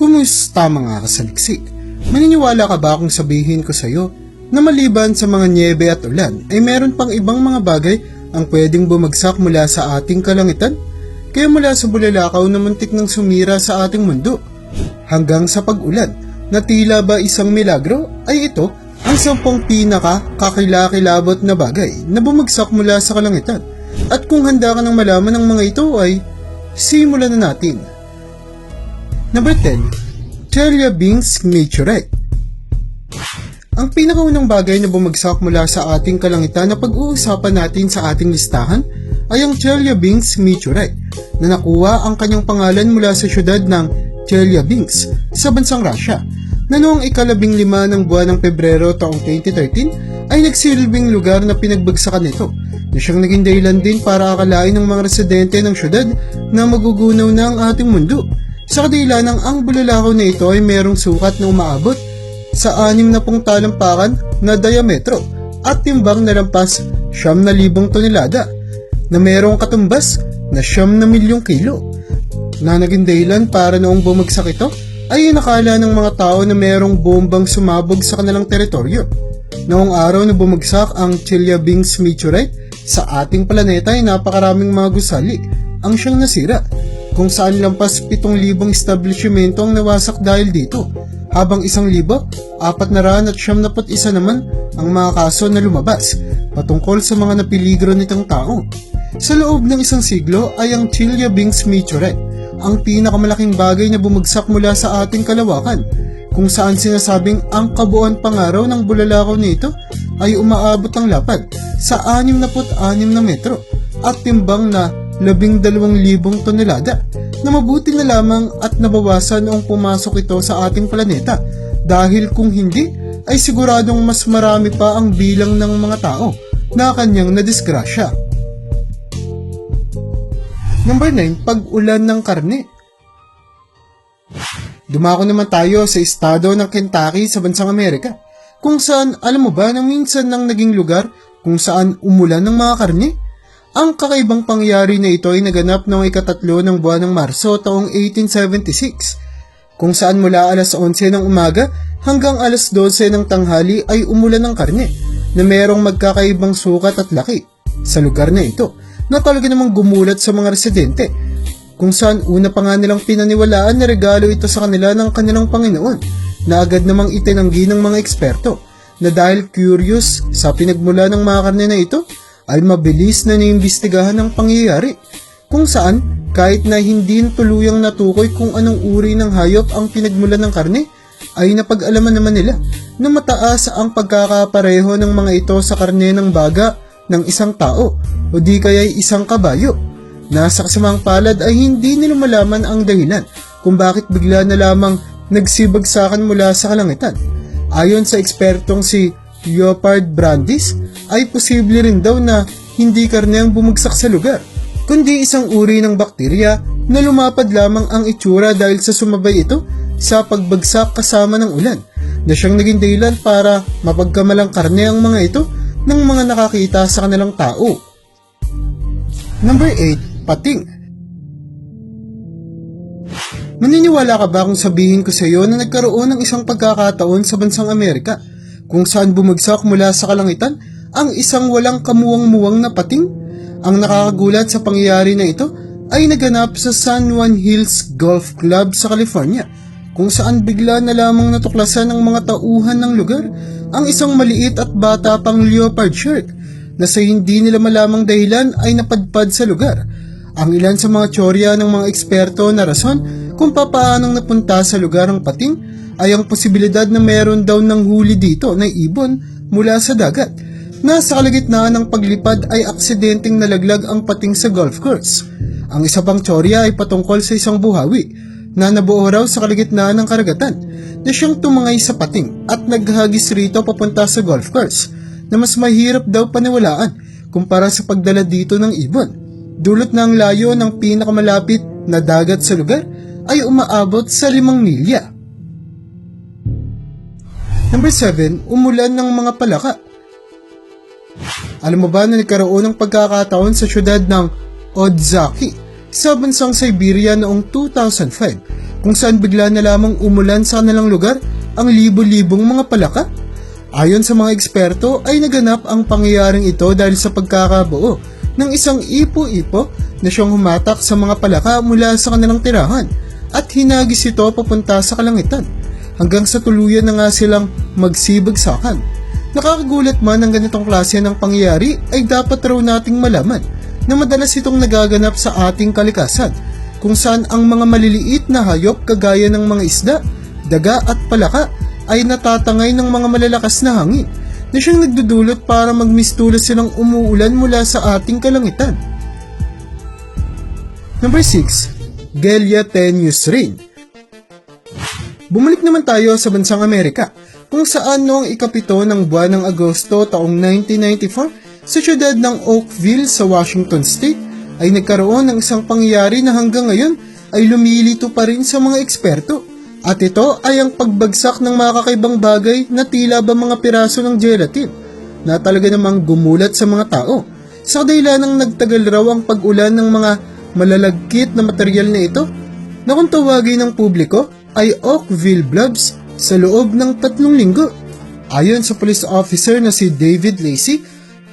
Kumusta mga kasaliksik? Maniniwala ka ba kung sabihin ko sa iyo na maliban sa mga nyebe at ulan ay meron pang ibang mga bagay ang pwedeng bumagsak mula sa ating kalangitan? Kaya mula sa bulalakaw na muntik ng sumira sa ating mundo hanggang sa pag-ulan na tila ba isang milagro, ay ito ang 10 pinaka-kakilakilabot na bagay na bumagsak mula sa kalangitan. At kung handa ka nang malaman ng mga ito ay simulan na natin. Number 10. Chelyabinsk Meteorite. Ang pinakaunang bagay na bumagsak mula sa ating kalangitan na pag-uusapan natin sa ating listahan ay ang Chelyabinsk Meteorite na nakuha ang kanyang pangalan mula sa syudad ng Chelyabinsk sa bansang Russia na noong ika-15 ng buwan ng Pebrero taong 2013 ay nagsilbing lugar na pinagbagsakan nito na siyang naging dahilan din para akalain ng mga residente ng syudad na magugunaw na ang ating mundo. Sa kadila ng ang bulalakaw na ito ay merong sukat na umaabot sa 60 talampakan na diametro at timbang na lampas 9,000 tonelada na merong katumbas na 9,000,000 kilo na naging dahilan para noong bumagsak ito ay nakala ng mga tao na merong bombang sumabog sa kanilang teritoryo. Noong araw na bumagsak ang Chelyabinsk Meteorite sa ating planeta ay napakaraming mga gusali ang siyang nasira, kung saan lampas 7,000 establishmento ang nawasak dahil dito, habang 1,491 naman ang mga kaso na lumabas patungkol sa mga napiligro nitong tao. Sa loob ng isang siglo ay ang Chelyabinsk Meteorite ang pinakamalaking bagay na bumagsak mula sa ating kalawakan, kung saan sinasabing ang kabuuan pangaraw ng bulalakaw nito ay umaabot ang lapad sa 66 na metro at timbang na 12,000 tonelada na mabuti na lamang at nabawasan noong pumasok ito sa ating planeta, dahil kung hindi ay siguradong mas marami pa ang bilang ng mga tao na kanyang nadisgrasya. Number 9. Pag-ulan ng karne. Dumako naman tayo sa estado ng Kentucky sa bansang Amerika, kung saan alam mo ba na minsan nang naging lugar kung saan umulan ng mga karne? Ang kakaibang pangyayari na ito ay naganap noong ika-3 ng buwan ng Marso taong 1876, kung saan mula alas 11 ng umaga hanggang alas 12 ng tanghali ay umulan ng karne na merong magkakaibang sukat at laki sa lugar na ito na talaga namang gumulat sa mga residente, kung saan una pa nga nilang pinaniwalaan na regalo ito sa kanila ng kanilang Panginoon na agad namang itinanggi ng mga eksperto na dahil curious sa pinagmula ng mga karne na ito ay mabilis na naimbestigahan ang pangyayari, kung saan kahit na hindi tuluyang natukoy kung anong uri ng hayop ang pinagmulan ng karne, ay napag-alaman naman nila na mataas ang pagkakapareho ng mga ito sa karne ng baga ng isang tao o di kaya'y isang kabayo. Nasa kasamang palad ay hindi nila malaman ang dahilan kung bakit bigla na lamang nagsibagsakan mula sa kalangitan. Ayon sa ekspertong si Leopard Brandis, ay posible rin daw na hindi karne ang bumagsak sa lugar, kundi isang uri ng bakterya na lumapad lamang ang itsura dahil sa sumabay ito sa pagbagsak kasama ng ulan, na siyang naging dahilan para mapagkamalang karne ang mga ito ng mga nakakita sa kanilang tao. Number 8. Pating. Maniniwala ka ba kung sabihin ko sa iyo na nagkaroon ng isang pagkakataon sa bansang Amerika kung saan bumagsak mula sa kalangitan ang isang walang kamuwang-muwang na pating? Ang nakakagulat sa pangyayari na ito ay naganap sa San Juan Hills Golf Club sa California, kung saan bigla na lamang natuklasan ng mga tauhan ng lugar ang isang maliit at bata pang leopard shark na sa hindi nila malamang dahilan ay napadpad sa lugar. Ang ilan sa mga teorya ng mga eksperto na rason kung papaanong napunta sa lugar ang pating ay ang posibilidad na meron daw ng huli dito na ibon mula sa dagat, na sa kalagitnaan ng paglipad ay aksidenteng nalaglag ang pating sa golf course. Ang isa pang teorya ay patungkol sa isang buhawi na nabuo raw sa kalagitnaan ng karagatan na siyang tumangay sa pating at naghagis rito papunta sa golf course, na mas mahirap daw paniwalaan kumpara sa pagdala dito ng ibon. Dulot na ang layo ng pinakamalapit na dagat sa lugar ay umaabot sa 5 milya. Number 7. Umulan ng mga palaka. Alam mo ba na nagkaroon ng pagkakataon sa syudad ng Odzaki sa bansang Siberia noong 2005 kung saan bigla na lamang umulan sa kanilang lugar ang libo-libong mga palaka. Ayon sa mga eksperto ay naganap ang pangyayaring ito dahil sa pagkakabuo ng isang ipo-ipo na siyang humatak sa mga palaka mula sa kanilang tirahan at hinagis ito papunta sa kalangitan hanggang sa tuluyan na nga silang magsibagsakan. Nakakagulat man ang ganitong klase ng pangyayari ay dapat raw nating malaman na madalas itong nagaganap sa ating kalikasan kung saan ang mga maliliit na hayop kagaya ng mga isda, daga at palaka ay natatangay ng mga malalakas na hangin na siyang nagdudulot para magmistulas silang umuulan mula sa ating kalangitan. Number 6. Galiatennius Rain. Bumalik naman tayo sa bansang Amerika kung saan noong ikapito ng buwan ng Agosto taong 1994 sa siyudad ng Oakville sa Washington State ay nagkaroon ng isang pangyayari na hanggang ngayon ay lumilito pa rin sa mga eksperto. At ito ay ang pagbagsak ng mga kakaibang bagay na tila ba mga piraso ng gelatin na talaga namang gumulat sa mga tao. Sa dahilan ng nagtagal raw ang pag-ulan ng mga malalagkit na material na ito na kung tawagin ng publiko ay Oakville Blobs sa loob ng 3 linggo. Ayon sa police officer na si David Lacey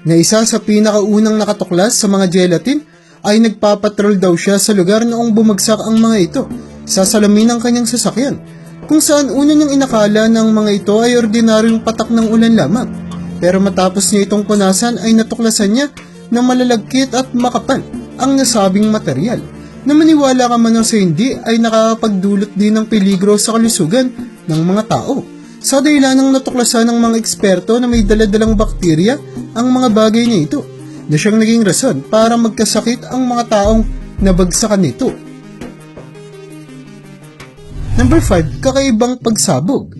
na isa sa pinakaunang nakatuklas sa mga gelatin ay nagpapatrol daw siya sa lugar noong bumagsak ang mga ito sa salamin ng kanyang sasakyan, kung saan una niyang inakala ng mga ito ay ordinaryong patak ng ulan lamang. Pero matapos niya itong punasan ay natuklasan niya na malalagkit at makapal ang nasabing material na maniwala ka man o sa hindi ay nakakapagdulot din ng peligro sa kalusugan ng mga tao. Sa dahilan ng natuklasan ng mga eksperto na may daladalang bakterya ang mga bagay na ito na siyang naging rason para magkasakit ang mga taong nabagsakan nito. Number 5. Kakaibang pagsabog.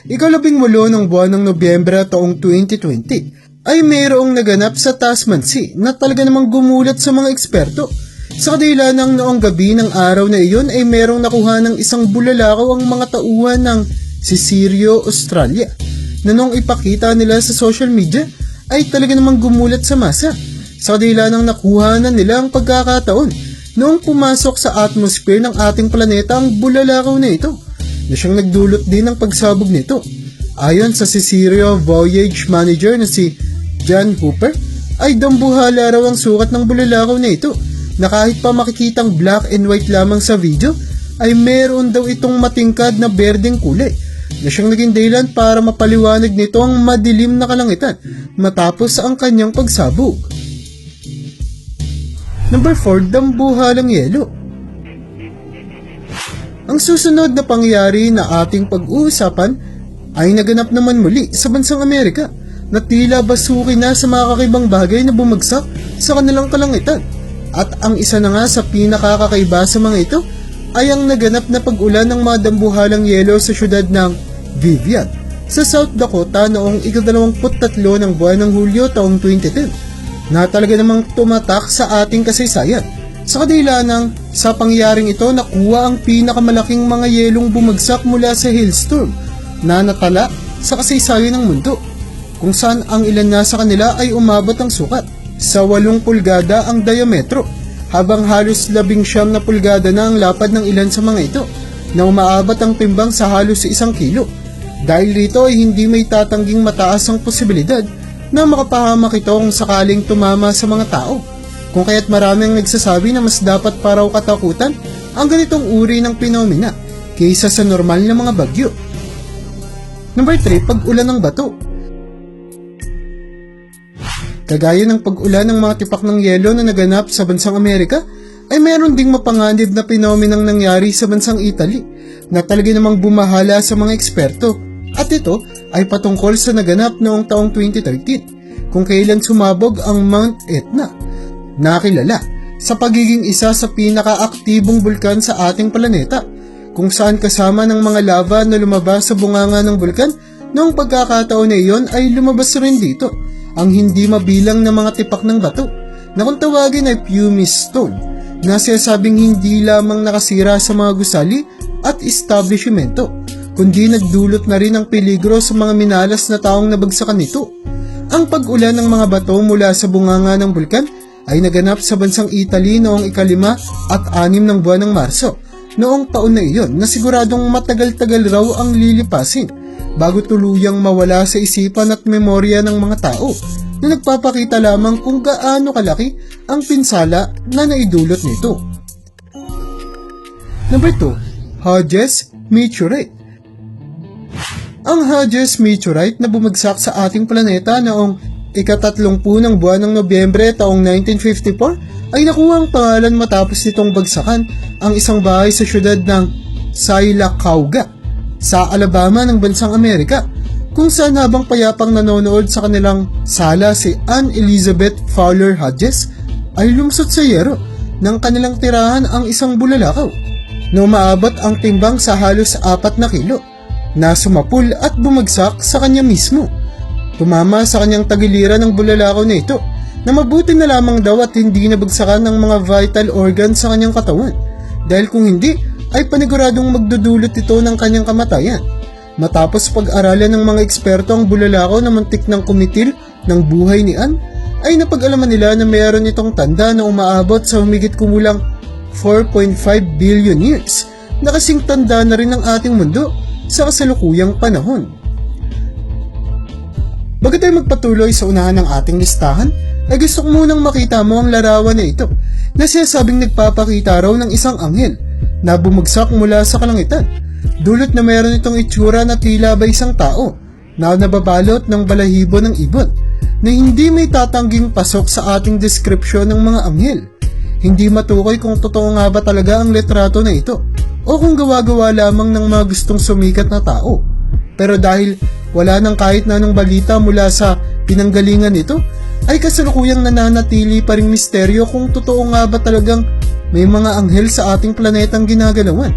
Ika-18 ng buwan ng Nobyembre taong 2020 ay mayroong naganap sa Tasman Sea na talaga namang gumulat sa mga eksperto. Sa kadahilan ng noong gabi ng araw na iyon ay mayroong nakuha ng isang bulalakaw ang mga tauhan ng Cicero, Australia na noong ipakita nila sa social media ay talaga namang gumulat sa masa. Sa kadahilan ng nakuha na nila ang pagkakataon noong pumasok sa atmosphere ng ating planeta ang bulalakaw na ito na siyang nagdulot din ng pagsabog nito. Ayon sa Cicero Voyage Manager na si John Hooper ay dambuhala raw ang sukat ng bulalakaw na ito na kahit pa makikitang black and white lamang sa video ay meron daw itong matingkad na berdeng kulay na siyang naging dahilan para mapaliwanag nito ang madilim na kalangitan matapos ang kanyang pagsabog. Number 4. Dambuhalang yelo. Ang susunod na pangyayari na ating pag-uusapan ay naganap naman muli sa bansang Amerika na tila basuki na sa mga kakaibang bagay na bumagsak sa kanilang kalangitan. At ang isa na nga sa pinakakakaiba sa mga ito ay ang naganap na pag-ulan ng mga dambuhalang yelo sa syudad ng Vivian sa South Dakota noong ika-23 ng buwan ng Hulyo taong 2010. Na talaga namang tumatak sa ating kasaysayan. Sa kadahilan ng sa pangyayaring ito nakuha ang pinakamalaking mga yelong bumagsak mula sa hailstorm na natala sa kasaysayan ng mundo, kung saan ang ilan na sa kanila ay umabot ang sukat sa 8 pulgada ang diametro, habang halos 19 na pulgada na ang lapad ng ilan sa mga ito na umaabot ang timbang sa halos 1 kilo. Dahil rito ay hindi may tatangging mataas ang posibilidad na makapahamak ito kung sakaling tumama sa mga tao, kung kaya't maraming nagsasabi na mas dapat pa raw katakutan ang ganitong uri ng pinomena kaysa sa normal na mga bagyo. Number 3. Pag-ulan ng bato. Kagaya ng pag-ulan ng mga tipak ng yelo na naganap sa bansang Amerika, ay meron ding mapanganib na pinomenang nangyari sa bansang Italy na talaga namang bumahala sa mga eksperto. At ito ay patungkol sa naganap noong taong 2013 kung kailan sumabog ang Mount Etna, na kilala sa pagiging isa sa pinakaaktibong bulkan sa ating planeta, kung saan kasama ng mga lava na lumabas sa bunganga ng bulkan noong pagkakataon na iyon ay lumabas rin dito ang hindi mabilang na mga tipak ng bato na kung tawagin ay pumice stone na sinasabing hindi lamang nakasira sa mga gusali at establishmento, kundi nagdulot na rin ng peligro sa mga minalas na taong nabagsakan nito. Ang pag-ulan ng mga bato mula sa bunganga ng bulkan ay naganap sa bansang Italy noong 5 at 6 ng buwan ng Marso. Noong taon na iyon na siguradong matagal-tagal raw ang lilipasin bago tuluyang mawala sa isipan at memorya ng mga tao na nagpapakita lamang kung gaano kalaki ang pinsala na naidulot nito. Number 2. Hodges Meteorite. Ang Hodges Meteorite na bumagsak sa ating planeta noong 30 ng buwan ng Nobyembre taong 1954 ay nakuha ang pangalan matapos nitong bagsakan ang isang bahay sa syudad ng Sylacauga sa Alabama ng bansang Amerika, kung saan habang payapang nanonood sa kanilang sala si Anne Elizabeth Fowler Hodges ay lumsot sa yero ng kanilang tirahan ang isang bulalakaw na umaabot ang timbang sa halos 4 na kilo na sumapul at bumagsak sa kanya mismo. Tumama sa kanyang tagiliran ng bulalakaw na ito na mabuti na lamang daw at hindi nabagsakan ng mga vital organs sa kanyang katawan, dahil kung hindi ay paniguradong magdudulot ito ng kanyang kamatayan. Matapos pag-aralan ng mga eksperto ang bulalakaw na muntik ng kumitil ng buhay ni Anne, ay napag-alaman nila na mayroon itong tanda na umaabot sa humigit kumulang 4.5 billion years, na kasing tanda na rin ng ating mundo sa kasalukuyang panahon. Bago tayo magpatuloy sa unahan ng ating listahan, ay gusto ko munang makita mo ang larawan na ito na sinasabing nagpapakita raw ng isang anghel na bumagsak mula sa kalangitan. Dulot na mayroon itong itsura na tila ba isang tao na nababalot ng balahibo ng ibon na hindi may tatangging pasok sa ating deskripsyon ng mga anghel. Hindi matukoy kung totoo nga ba talaga ang litrato na ito o kung gawa-gawa lamang ng mga gustong sumikat na tao. Pero dahil wala nang kahit na anong balita mula sa pinanggalingan nito, ay kasalukuyang nananatili pa ring misteryo kung totoo nga ba talagang may mga anghel sa ating planetang ginagalawan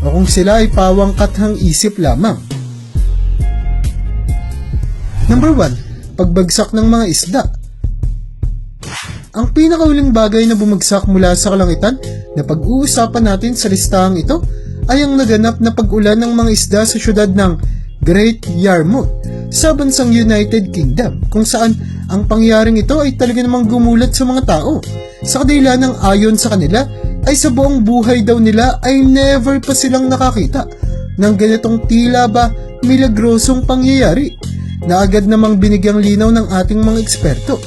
o kung sila ay pawang kathang isip lamang. Number 1. Pagbagsak ng mga isda. Ang pinakauling bagay na bumagsak mula sa kalangitan na pag-uusapan natin sa listahang ito ay ang naganap na pag-ulan ng mga isda sa syudad ng Great Yarmouth sa bansang United Kingdom, kung saan ang pangyaring ito ay talaga namang gumulat sa mga tao sa kadahilan ng ayon sa kanila ay sa buong buhay daw nila ay never pa silang nakakita ng ganitong tila ba milagrosong pangyayari na agad namang binigyang linaw ng ating mga eksperto,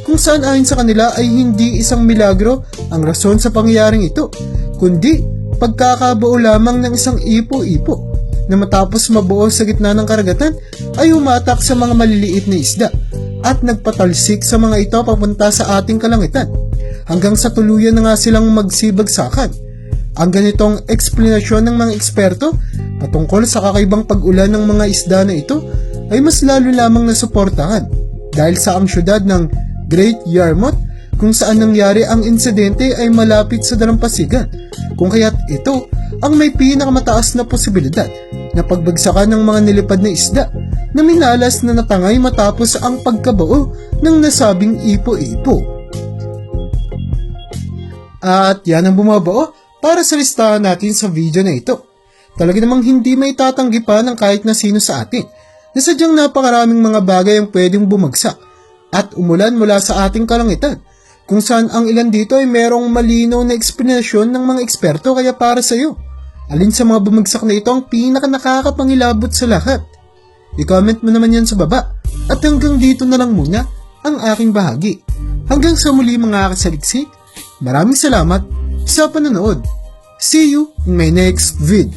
kung saan ayon sa kanila ay hindi isang milagro ang rason sa pangyayaring ito, kundi pagkakabuo lamang ng isang ipo-ipo na matapos mabuo sa gitna ng karagatan ay humatak sa mga maliliit na isda at nagpatalsik sa mga ito papunta sa ating kalangitan hanggang sa tuluyan na nga silang magsibagsakan. Ang ganitong eksplanasyon ng mga eksperto patungkol sa kakaibang pag-ulan ng mga isda na ito ay mas lalo lamang nasuportahan dahil sa ang syudad ng Great Yarmouth kung saan nangyari ang insidente ay malapit sa dalampasigan, kung kaya't ito ang may pinakamataas na posibilidad na pagbagsakan ng mga nilipad na isda na minalas na natangay matapos ang pagkabuo ng nasabing ipo-ipo. At yan ang bumabuo para sa listahan natin sa video na ito. Talaga namang hindi may tatanggi pa ng kahit na sino sa atin na sadyang napakaraming mga bagay ang pwedeng bumagsak at umulan mula sa ating kalangitan, kung saan ang ilan dito ay merong malinaw na eksplanasyon ng mga eksperto. Kaya para sa iyo, alin sa mga bumagsak na ito ang pinaka nakakapangilabot sa lahat? I-comment mo naman yan sa baba. At hanggang dito na lang muna ang aking bahagi. Hanggang sa muli mga kasaliksik, maraming salamat sa panonood. See you in my next vid.